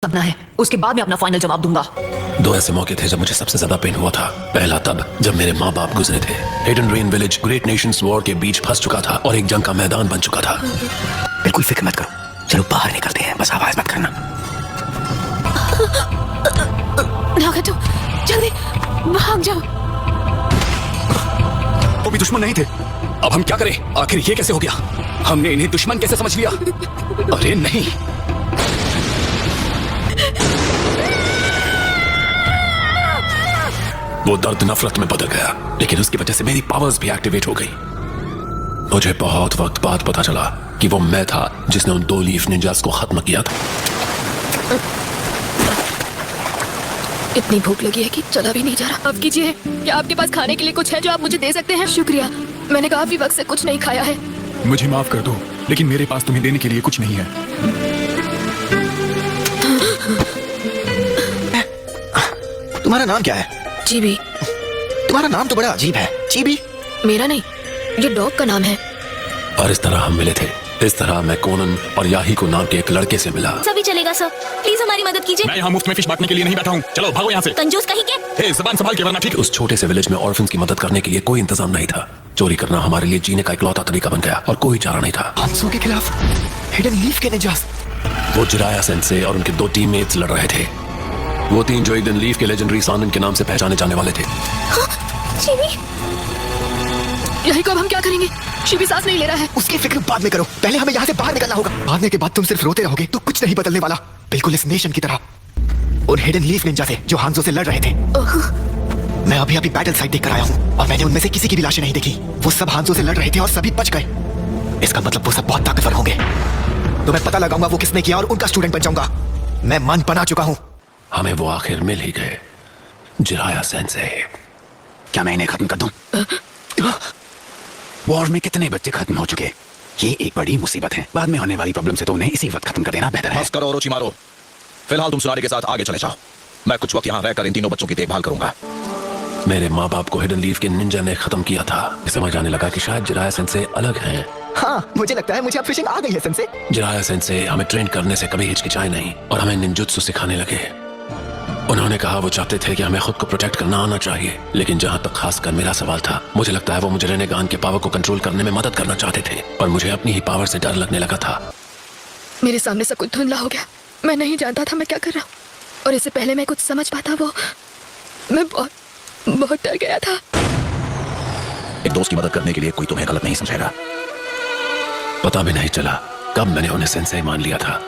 सपना है, उसके बाद मैं अपना फाइनल जवाब दूंगा। दो ऐसे मौके थे जब मुझे सबसे ज्यादा पेन हुआ था। पहला तब जब मेरे माँ बाप गुजरे थे। Hidden rain village great Nations war के बीच फंस चुका था और एक जंग का मैदान बन चुका था। बिल्कुल फिक्र मत करो, चलो बाहर निकलते हैं, बस आवाज मत करना। नागाटो, जल्दी भाग जाओ। वो भी दुश्मन नहीं थे। अब हम क्या करें? आखिर ये कैसे हो गया? हमने इन्हें दुश्मन कैसे समझ लिया? अरे नहीं, वो दर्द नफरत में बदल गया, लेकिन उसकी वजह से मेरी पावर्स भी एक्टिवेट हो गई। मुझे बहुत वक्त बाद पता चला कि वो मैं था जिसने उन 2 लीफ निंजास को खत्म किया था। इतनी भूख लगी है कि चला भी नहीं जा रहा। अब कीजिए, क्या आपके पास खाने के लिए कुछ है जो आप मुझे दे सकते हैं? शुक्रिया, मैंने काफी वक्त से कुछ नहीं खाया है। मुझे माफ कर दो, लेकिन मेरे पास तुम्हें देने के लिए कुछ नहीं है। तुम्हारा नाम क्या है? चीबी। तुम्हारा नाम तो बड़ा अजीब है। चीबी? मेरा नहीं, ये डॉग का नाम है। और इस तरह हम मिले थे। इस तरह मैं कोनन और याही को नाम के एक लड़के से मिला। सभी चलेगा सर, प्लीज हमारी मदद कीजिए। मैं यहाँ मुफ्त में फिश बांटने के लिए नहीं बैठा हूँ। चलो भागो यहाँ से। कंजूस कहीं के। हे, ज़बान संभाल के, वरना ठीक। उस छोटे से विलेज में ऑर्फन्स की मदद करने के लिए कोई इंतजाम नहीं था। चोरी करना हमारे लिए जीने का इकलौता तरीका बन गया और कोई चारा नहीं था। हंसों के खिलाफ हिडन लीफ के निंजास। वो जिराया सेंसे और उनके 2 टीममेट्स लड़ रहे थे। वो 3 जो एक दिन लीफ के लेजेंडरी सानन के नाम से पहचाने जाने वाले थे। चीबी, यही को अब हम क्या करेंगे? शिबी सांस नहीं ले रहा है। उसकी फिक्र बाद में करो, पहले हमें यहाँ से बाहर निकलना होगा। भागने के बाद तुम सिर्फ रोते रहोगे तो कुछ नहीं बदलने वाला। बिल्कुल इस नेशन की तरह, उन हिडन लीफ निंजा से जो हांजो से लड़ रहे थे। मैं अभी अभी बैटल साइट देखकर आया हूँ और मैंने उनमें से किसी की भी लाशें नहीं देखी। वो सब हांजो से लड़ रहे थे और सभी बच गए। इसका मतलब वो सब बहुत ताकतवर होंगे। तो मैं पता लगाऊंगा वो किसने किया और उनका स्टूडेंट बन जाऊंगा। मैं मन बना चुका हूँ। हमें वो आखिर मिल ही गए, जिराया सेंसे। क्या मैं इन्हें खत्म कर दूं? वॉर में कितने बच्चे खत्म हो चुके। ये एक बड़ी मुसीबत है। बाद में होने वाली प्रॉब्लम से तो उन्हें इसी वक्त खत्म कर देना बेहतर है। बस करो ओरोचिमारो, फिलहाल तुम सुनारे के साथ आगे चले जाओ। मैं कुछ वक्त यहाँ रहकर इन तीनों बच्चों की देखभाल करूंगा। मेरे माँ बाप को हिडन लीफ के निंजा ने खत्म किया था। समझ आने लगा कि शायद जिराया सेंसे अलग हैं। हाँ, मुझे लगता है मुझे अब फिशिंग आ गई है सेंसे। जिराया सेंसे हमें ट्रेन करने से कभी हिचकिचाए नहीं और हमें निंजुत्सु सिखाने लगे। उन्होंने कहा वो चाहते थे कि हमें खुद को प्रोटेक्ट करना आना चाहिए, लेकिन जहाँ तक खासकर मेरा सवाल था, मुझे लगता है वो मुझे रेनेगान के पावर को कंट्रोल करने में मदद करना चाहते थे, पर मुझे अपनी ही पावर से डर लगने लगा था। मेरे सामने सब कुछ धुंधला हो गया। मैं नहीं जानता था मैं क्या कर रहा हूँ, और इससे पहले मैं कुछ समझ पाता वो मैं बहुत डर गया था। एक दोस्त की मदद करने के लिए कोई तुम्हें गलत नहीं समझेगा। पता भी नहीं चला कब मैंने उन्हें सेंसे मान लिया था।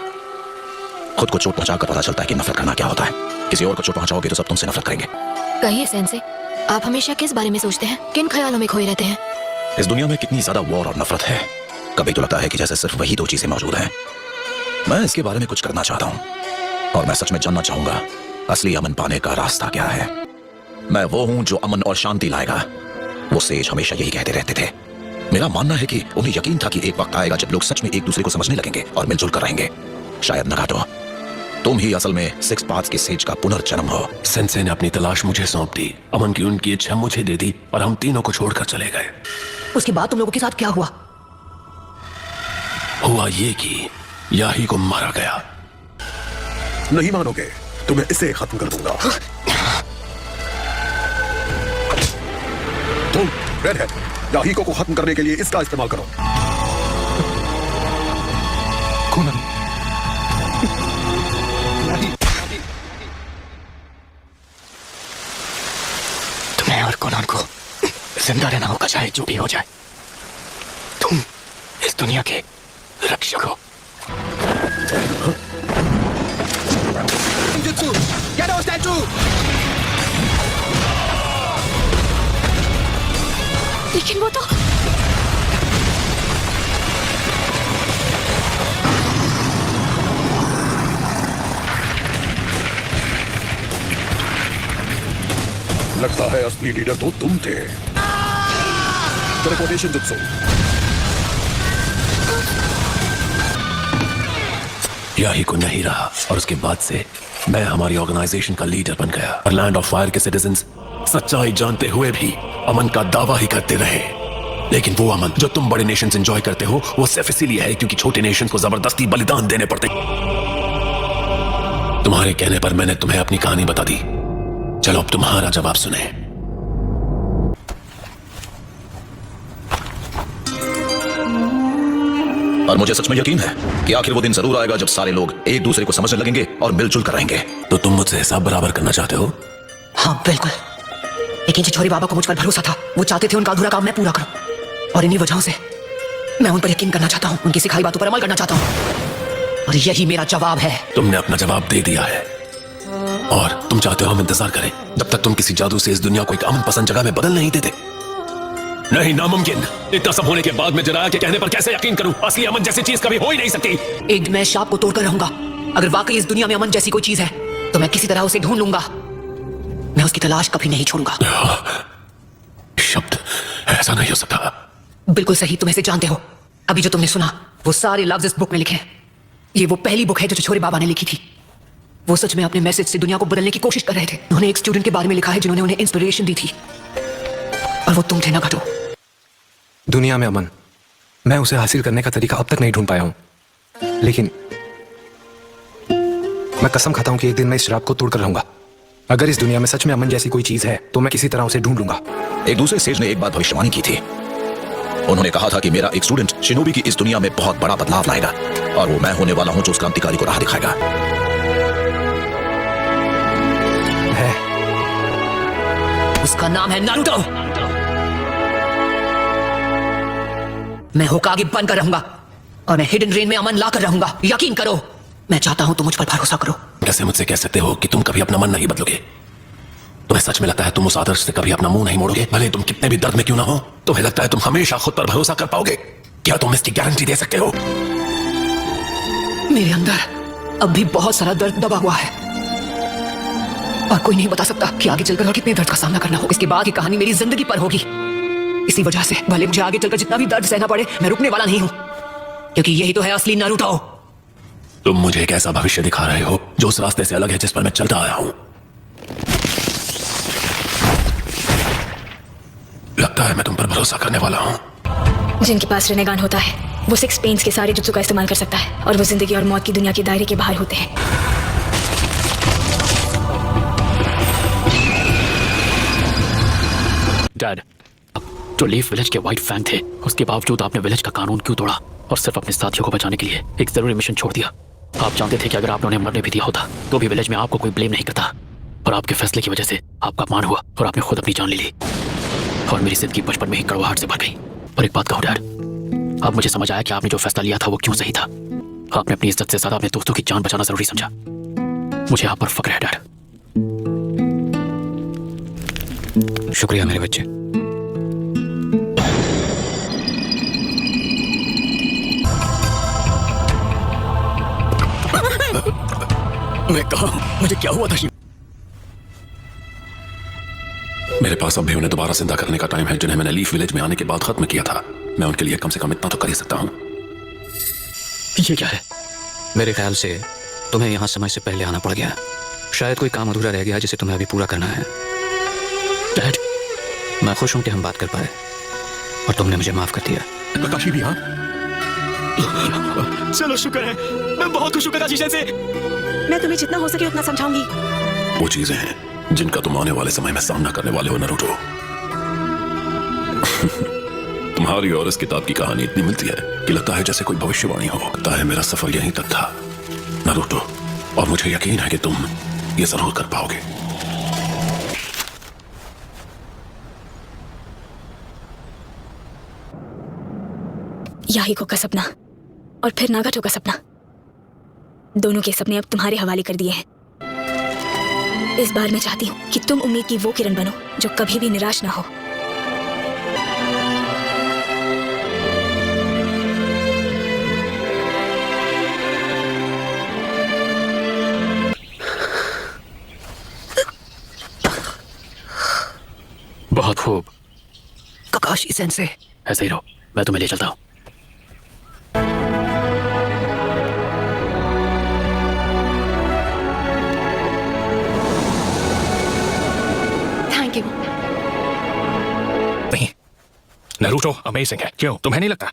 खुद को चोट पहुंचाकर पता चलता है कि नफरत करना क्या होता है। किसी और को चोट पहुंचाओगे तो सब तुमसे नफरत करेंगे। कहिए सेंसे, आप हमेशा किस बारे में सोचते हैं? किन ख्यालों में खोए रहते हैं? इस दुनिया में कितनी ज्यादा वॉर और नफरत है। कभी तो लगता है कि जैसे सिर्फ वही 2 चीजें मौजूद हैं। मैं इसके बारे में कुछ करना चाहता हूँ और मैं सच में जानना चाहूंगा असली अमन पाने का रास्ता क्या है। मैं वो हूँ जो अमन और शांति लाएगा। वो सेज हमेशा यही कहते रहते थे। मेरा मानना है कि उन्हें यकीन था कि एक वक्त आएगा जब लोग सच में एक दूसरे को समझने लगेंगे और मिलजुल कर रहेंगे। शायद नगाटो, तुम ही असल में 6 पाथ्स के सेज का पुनर्जन्म हो। सेंसे ने अपनी तलाश मुझे सौंप दी, अमन की उनकी इच्छा मुझे दे दी और हम तीनों को छोड़कर चले गए। उसके बाद तुम लोगों के साथ क्या हुआ? हुआ ये कि याही को मारा गया। नहीं मानोगे तो मैं इसे खत्म कर दूंगा। तुम रेडहेड, याहीको को खत्म करने के लिए इसका इस्तेमाल करो। कोनन, तुम्हें और कोनन को जिंदा रहना होगा, चाहे जो भी हो जाए। तुम इस दुनिया के रक्षक हो। लेकिन वो तो लगता है असली लीडर तो तुम थे। Teleportation jutsu. याही को नहीं रहा और उसके बाद से मैं हमारी ऑर्गेनाइजेशन का लीडर बन गया और लैंड ऑफ फायर के सिटीजन्स सच्चाई जानते हुए भी अमन का दावा ही करते रहे। लेकिन वो अमन जो तुम बड़े नेशंस एंजॉय करते हो, वो सिर्फ इसीलिए है क्योंकि छोटे नेशंस को जबरदस्ती बलिदान देने पड़ते। तुम्हारे कहने पर मैंने तुम्हें अपनी कहानी बता दी। चलो अब तुम्हारा जवाब सुने। और मुझे सच में यकीन है कि आखिर वो दिन जरूर आएगा जब सारे लोग एक दूसरे को समझने लगेंगे और मिलजुल कर रहेंगे। तो तुम मुझसे हिसाब बराबर करना चाहते हो? हाँ बिल्कुल, लेकिन छिछोरे बाबा को मुझ पर भरोसा था। वो चाहते थे उनका अधूरा काम मैं पूरा करूं, और इन्हीं वजहों से मैं उन पर यकीन करना चाहता हूँ, उनकी सिखाई बातों पर अमल करना चाहता हूँ, और यही मेरा जवाब है। तुमने अपना जवाब दे दिया है और तुम चाहते हो हम इंतजार करें जब तक तुम किसी जादू से इस दुनिया को एक अमन पसंद जगह में बदल नहीं देते? नहीं, नामुमकिन। इतना सब होने के बाद मैं जरा के कहने पर कैसे यकीन करूं? असली अमन जैसी चीज कभी हो ही नहीं सकती। एक दिन मैं शाप को तोड़कर रहूंगा। अगर वाकई इस दुनिया में अमन जैसी कोई चीज है तो मैं किसी तरह उसे ढूंढ लूंगा। मैं उसकी तलाश कभी नहीं छोड़ूंगा। शब्द ऐसा नहीं हो सकता। बिल्कुल सही, तुम इसे जानते हो। अभी जो तुमने सुना वो सारे लफ्ज इस बुक में लिखे हैं। ये वो पहली बुक है जो छिछोरे बाबा ने लिखी थी। वो सच में अपने मैसेज से दुनिया को बदलने की कोशिश कर रहे थे। उन्होंने एक स्टूडेंट के बारे में लिखा है जिन्होंने उन्हें इंस्पिरेशन दी थी, और वो तुम थे ना घटो। दुनिया में अमन, मैं उसे हासिल करने का तरीका अब तक नहीं ढूंढ पाया हूं, लेकिन मैं कसम खाता हूं कि एक दिन मैं इस शराब को तोड़कर रहूंगा। अगर इस दुनिया में सच में अमन जैसी कोई चीज है तो मैं किसी तरह उसे ढूंढ लूंगा। एक दूसरे सेज ने एक बात भविष्यवाणी की थी। उन्होंने कहा था कि मेरा एक स्टूडेंट शिनोबी की इस दुनिया में बहुत बड़ा बदलाव लाएगा, और वो मैं होने वाला हूं जो उस क्रांतिकारी को राह दिखाएगा। है, उसका नाम है नारुतो। मैं होकागे बनकर रहूंगा और मैं हिडन रेन में अमन लाकर रहूंगा। यकीन करो, मैं चाहता हूं तुम मुझ पर भरोसा करो। कैसे मुझसे कह सकते हो कि तुम कभी अपना मन नहीं बदलोगे? तुम्हें सच में लगता है तुम उस आदर्श से कभी अपना मुंह नहीं मोड़ोगे, भले तुम कितने भी दर्द में क्यों ना हो? तुम्हें लगता है तुम हमेशा खुद पर भरोसा कर पाओगे? क्या तुम इसकी गारंटी दे सकते हो? मेरे अंदर अब भी बहुत सारा दर्द दबा हुआ है, और कोई नहीं बता सकता कि आगे चलकर और कितने दर्द का सामना करना हो। इसके बाद की कहानी मेरी जिंदगी पर होगी। इसी वजह से भले मुझे आगे चलकर जितना भी दर्द सहना पड़े, मैं रुकने वाला नहीं हूं, क्योंकि यही तो है असली नारुतो। तुम मुझे एक ऐसा भविष्य दिखा रहे हो जो उस रास्ते से अलग है जिस पर मैं चलता आया हूं। लगता है मैं तुम पर भरोसा करने वाला हूं। जिनके पास रेनेगान होता है वो 6 पेन्स के सारे जुत्सु का इस्तेमाल कर सकता है, और वो जिंदगी और मौत की दुनिया के दायरे के बाहर होते हैं। डैड, जो लीफ विलेज के व्हाइट फैंग थे, उसके बावजूद आपने विलेज का कानून क्यों तोड़ा और सिर्फ अपने साथियों को बचाने के लिए एक जरूरी मिशन छोड़ दिया? आप जानते थे कि अगर आपने उन्हें मरने भी दिया होता तो भी विलेज में आपको कोई ब्लेम नहीं करता, और आपके फैसले की वजह से आपका अपमान हुआ और आपने खुद अपनी जान ले ली, और मेरी जिंदगी बचपन में ही कड़वाहट से भर गई। और एक बात कहूं डैड, अब मुझे समझ आया कि आपने जो फैसला लिया था वो क्यों सही था। आपने अपनी इज्जत से ज्यादा अपने दोस्तों की जान बचाना जरूरी समझा। मुझे आप पर फक्र है डैड। शुक्रिया मेरे बच्चे। मैं कहा, मुझे क्या हुआ था? मेरे पास अब भी उन्हें दोबारा जिंदा करने का टाइम है जिन्हें मैंने लीफ विलेज में आने के बाद खत्म किया था। मैं उनके लिए कम से कम इतना तो कर ही सकता हूं। ये क्या है? मेरे ख्याल से तुम्हें यहाँ समय से पहले आना पड़ गया। शायद कोई काम अधूरा रह गया जिसे तुम्हें अभी पूरा करना है। डैड, मैं खुश हूं कि हम बात कर पाए और तुमने मुझे माफ कर दिया। प्रकाशी भी हाँ। चलो शुक्र है, मैं बहुत खुश हूं ककाशी से। मैं तुम्हें जितना हो सके उतना समझाऊंगी। वो चीजें हैं जिनका तुम आने वाले समय में सामना करने वाले हो नारुतो। तुम्हारी और इस किताब की कहानी इतनी मिलती है कि लगता है जैसे कोई भविष्यवाणी हो। लगता है मेरा सफर यहीं तक था नारुतो, और मुझे यकीन है कि तुम ये जरूर कर पाओगे। याहिको का सपना और फिर नागाटो का सपना, दोनों के सपने अब तुम्हारे हवाले कर दिए हैं। इस बार मैं चाहती हूँ कि तुम उम्मीद की वो किरण बनो जो कभी भी निराश ना हो। बहुत खूब, ककाशी सेंसे। ऐसे ही रहो, मैं तुम्हें ले चलता हूँ। Thank you. नहीं, नारुतो अमेजिंग है। क्यों, तुम्हें नहीं लगता?